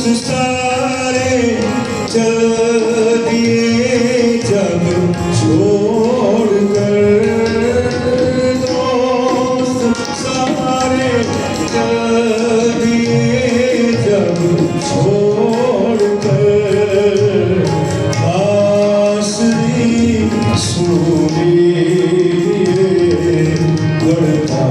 सारे चल दिए जब छोड़ कर, दोस्त सारे चल दिए जब छोड़ कर, आसरी सूर्य बढ़ता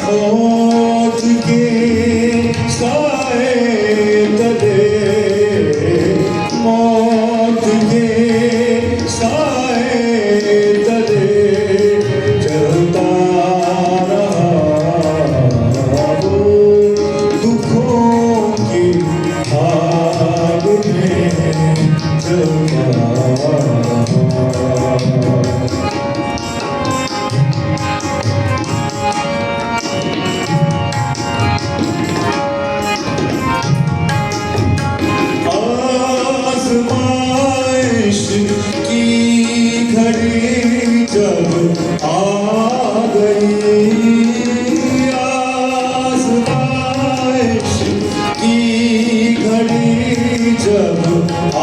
मौत के साए तले, मौत के साए तले चलता रहा वो दुखों की आग में जलता की घड़ी जब आ गई, आज़माइश की घड़ी जब आ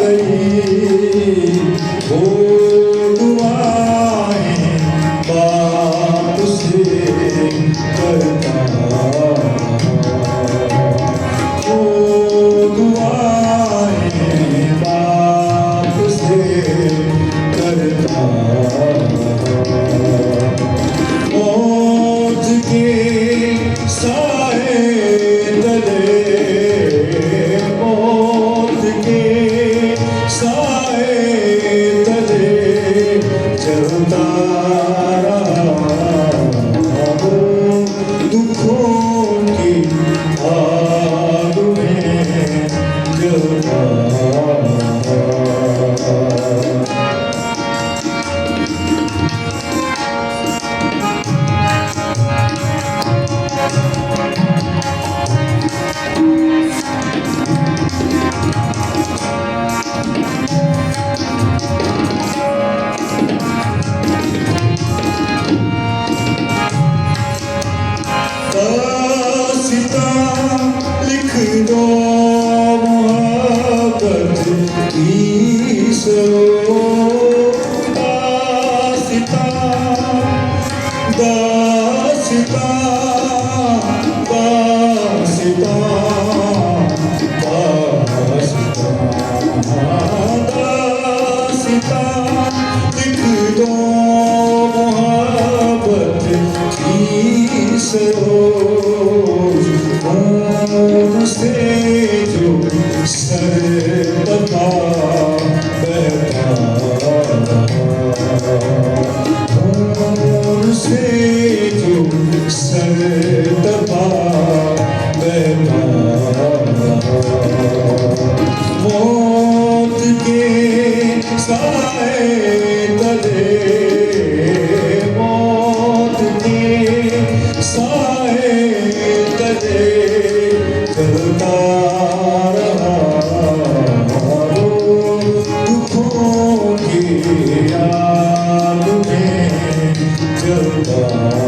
गई, वो दुआएं बाप से करता, वो दुआएं बाप से करता, मौत के साए तले, मौत के साए तले चलता रहा वो दुखों की आग में जलता। लिख दो मोहब्बत की दास्तां, दास्तां, दास्तां, दास्तां, लिख दो मोहब्बत की से जो सरतपा बहता, से जो सरतपा बहता, मौत के साए तले, मौत के साए तले चलता रहा वो दुखों की आग में जलता।